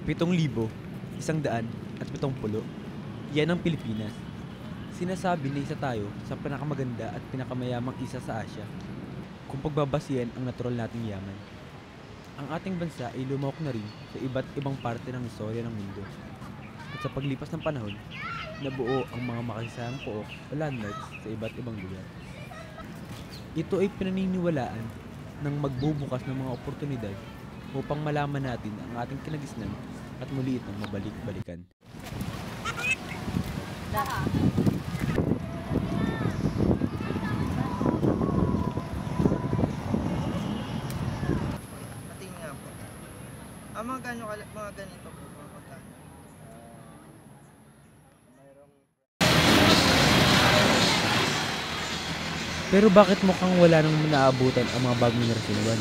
7,170. Yan ang Pilipinas. Sinasabi na isa tayo sa pinakamaganda at pinakamayamang isa sa Asia, kung pagbabasihan ang natural nating yaman. Ang ating bansa ay lumawak na rin sa iba't ibang parte ng istorya ng mundo. At sa paglipas ng panahon, nabuo ang mga makasayang pook o landmarks sa iba't ibang lugar. Ito ay pinaniniwalaan ng magbubukas ng mga oportunidad upang malaman natin ang ating kinagisnan at muli itong mabalik-balikan. Patingin nga po. Mga ganito po, mga magkano? Pero bakit mukhang wala nang naabutan ang mga bagong henerasyon?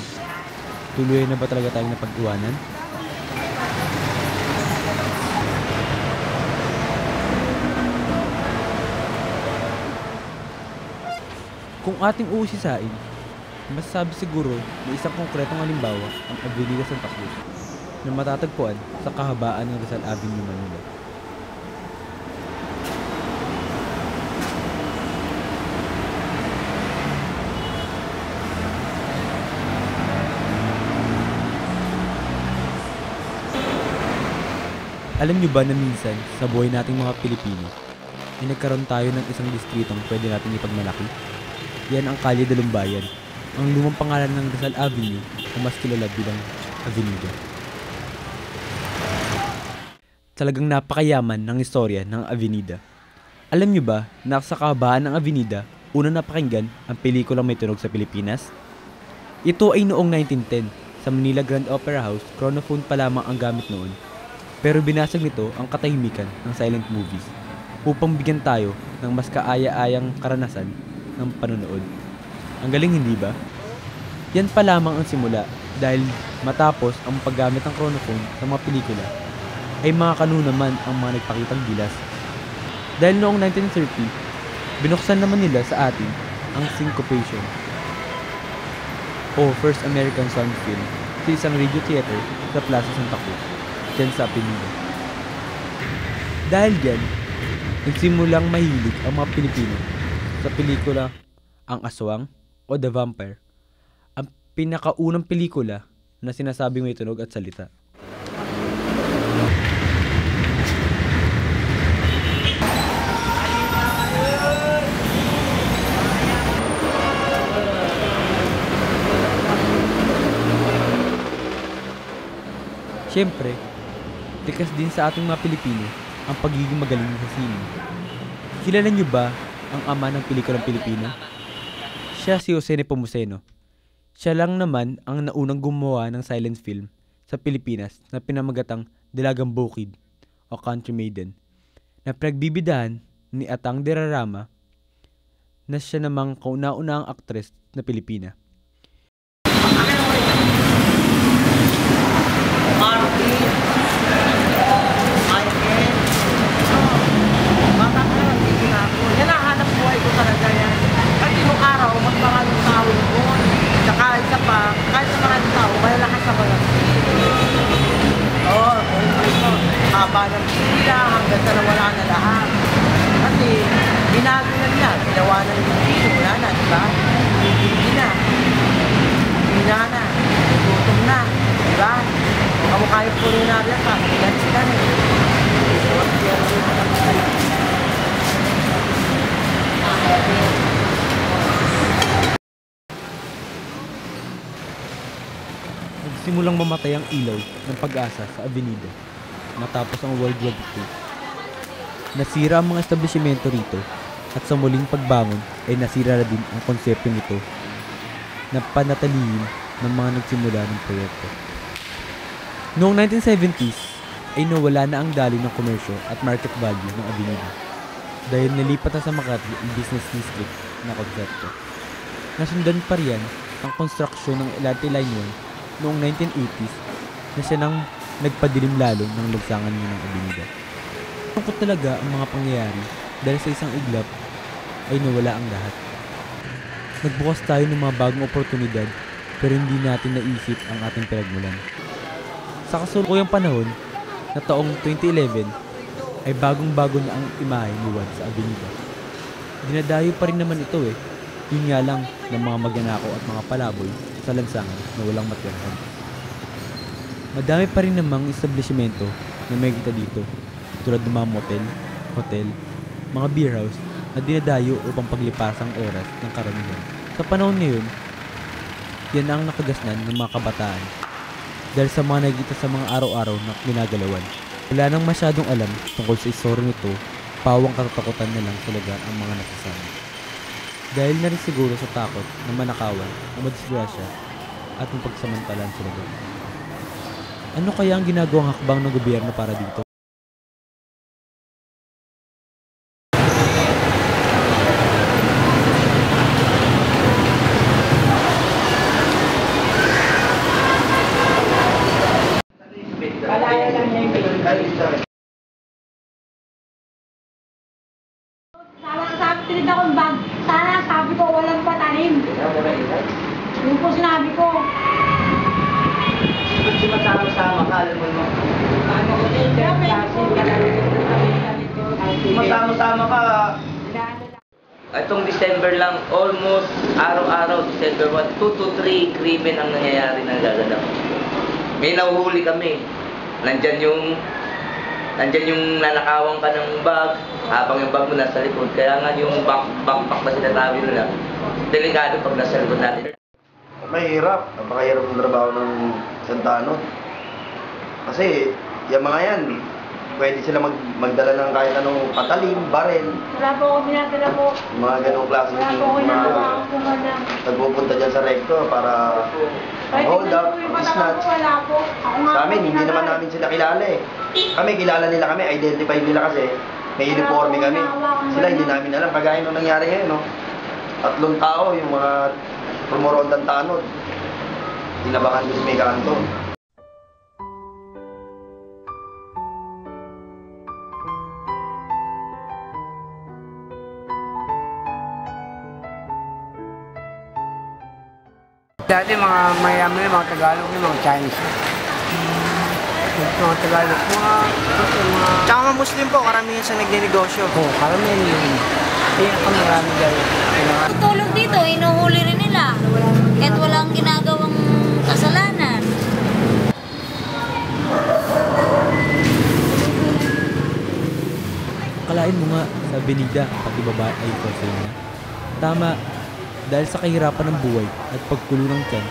Tuloy na ba talaga tayong napag-iwanan? Kung ating uusisain, masasabi siguro na isang konkretong halimbawa ang Avenida Santa Cruz na matatagpuan sa kahabaan ng Rizal Avenue, Manila. Alam niyo ba na minsan sa buhay nating mga Pilipino ay nagkaroon tayo ng isang distritong pwede natin ipagmalaki? Yan ang Kalye Dalumbayan, ang lumang pangalan ng Rizal Avenue na mas kilala bilang Avenida. Talagang napakayaman ng istorya ng Avenida. Alam niyo ba na sa kahabaan ng Avenida, unang napakinggan ang pelikulang may tunog sa Pilipinas? Ito ay noong 1910 sa Manila Grand Opera House. Chronophone pa lamang ang gamit noon. Pero binasag nito ang katahimikan ng silent movies upang bigyan tayo ng mas kaaya-ayang karanasan ng panonood. Ang galing, hindi ba? Yan pa lamang ang simula, dahil matapos ang paggamit ng chronophone sa mga pelikula ay mga kanunaman ang mga nagpakitang gilas. Dahil noong 1930, binuksan naman nila sa atin ang syncopation o First American Sound Film sa isang radio theater sa Plaza Santa Cruz, dyan sa Avenida. Dahil dyan, nagsimulang mahilig ang mga Pilipino sa pelikula Ang Aswang o The Vampire, ang pinakaunang pelikula na sinasabing may tunog at salita. Siyempre, tikas din sa ating mga Pilipino ang pagiging magaling sa sine. Kilala niyo ba ang ama ng pelikulang Pilipino? Siya si Jose Nepomuceno. Siya lang naman ang naunang gumawa ng silent film sa Pilipinas na pinamagatang Dalagang Bukid o Country Maiden, na pinagbibidahan ni Atang de Rarama, na siya namang kauna-unahang aktres na Pilipina. Yan ang hanap buhay ko talaga yan. Kasi nung araw, mas maraming tao doon. Tsaka isa pa, kahit sa maraming tao, kaya lakas ako lang. Oo, haba ng pila hanggang sa nawala na lahat. Kasi, binago na nila, ginawa na yung wala na, diba? Hindi na. Hina na. Gutom na. Diba? Kamukha yung pulinarya ka, pilalis ka na. Nagsimulang mamatay ang ilaw ng Pag-asa sa Avenida matapos ang World War II. Nasira ang mga establishmento rito at sa muling pagbangon ay nasira na din ang konsepto nito na panatilihin ng mga nagsimula ng proyekto. Noong 1970s ay nawala na ang daloy ng komersyo at market value ng Avenida dahil nalipat na sa Makati ang business district na konsepto. Nasundan pa riyan ang konstruksyon ng LRT Line 1 noong 1980s na siya nang nagpadilim lalo ng lugsangan niya ng Avenida. Lungkot talaga ang mga pangyayari dahil sa isang iglap ay nawala ang lahat. Nagbukas tayo ng mga bagong oportunidad pero hindi natin naisip ang ating pinagmulan. Sa kasalukuyang panahon, na taong 2011 ay bagong-bago na ang imahe ni Juan sa Avenida. Dinadayo pa rin naman ito yun nga lang ng mga magnanakaw at mga palaboy sa lansangan na walang matirhan. Madami pa rin namang establishmento na may kita dito, tulad ng mga motel, hotel, mga beer house na dinadayo upang paglipasang oras ng karamihan. Sa panahon ngayon, yan ang nakagasnan ng mga kabataan dahil sa mga nakikita sa mga araw-araw na ginagalawan. Wala nang masyadong alam tungkol sa istorya nito, pawang katatakutan na lang talaga ang mga nasasama. Dahil na rin siguro sa takot na manakawan o madisgrasya at mapagsamantalan sila doon. Ano kaya ang ginagawang hakbang ng gobyerno para dito? Kalaya lang niya yung Sabi, tinita kong bag. Sana sabi ko walang patalim. Yun po sinabi ko. Ba't sumasama-sama ka, alam mo? Sumasama-sama ka. Itong December lang, almost araw-araw, December 1, 2 to 3 krimen ang nangyayari na nagaganap. May nahuhuli kami. Nandyan yung nanakawan ka ng bag, habang yung bag mo nasa likod. Kaya nga yung backpack na sinatabi nila, delikado pag nasa likod natin. Mahirap. Napakahirap ng trabaho ng Santano. Kasi, yung mga yan, pwede sila magdala ng kahit anong patalim, barel. Wala po ako binatala po. Mga ganong klase Wala po ako ginagawa ang kumana. nagpupunta dyan sa recto para hold up, snatch. Wala po. Ako nga Sa amin, po hindi naman pinatay. namin sila kilala eh. Kami, kilala nila kami, identify nila kasi may uniforme kami. Sila hindi namin alam. Kagaya nung nangyari ngayon, no? 3 tao, yung mga rumorondang tanod. Tinabakan doon sa may kanto. Dati mga mayaman, mga Tagalog, yung mga Chinese. Mga Tagalog, mga... Tsaka mga Muslim po, karamihan sa nagninegosyo. Oh, karamihan yun. Pinakamarami dahil. Tulog dito, inuhuli rin nila. Kahit walang ginagawang kasalanan. Akalain mo nga sa Avenida pati babae ay kasi na. Tama, dahil sa kahirapan ng buhay at pagkulo ng tiyan,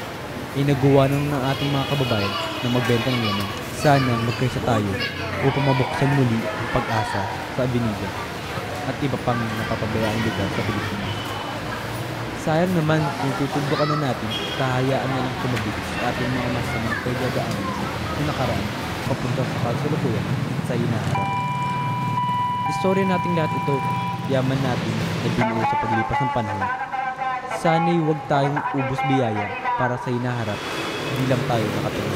ay nagawa ng ating mga kababayan na magbenta ng yaman. Sana magkaisa tayo upang mabuksan muli ang pag-asa sa Avenida at iba pang napapabayaang lugar sa Pilipinas. Sayang naman kung tutubukan na natin, kahayaan na lang tumabit sa ating mga masamang pagdadaanan na nakaraan papunta sa kasalukuyan sa hinaharap. Istorya nating lahat ito, yaman natin na binuo sa paglipas ng panahon. Sana'y huwag tayong ubos biyaya para sa hinaharap, hindi lang tayo nakatulog.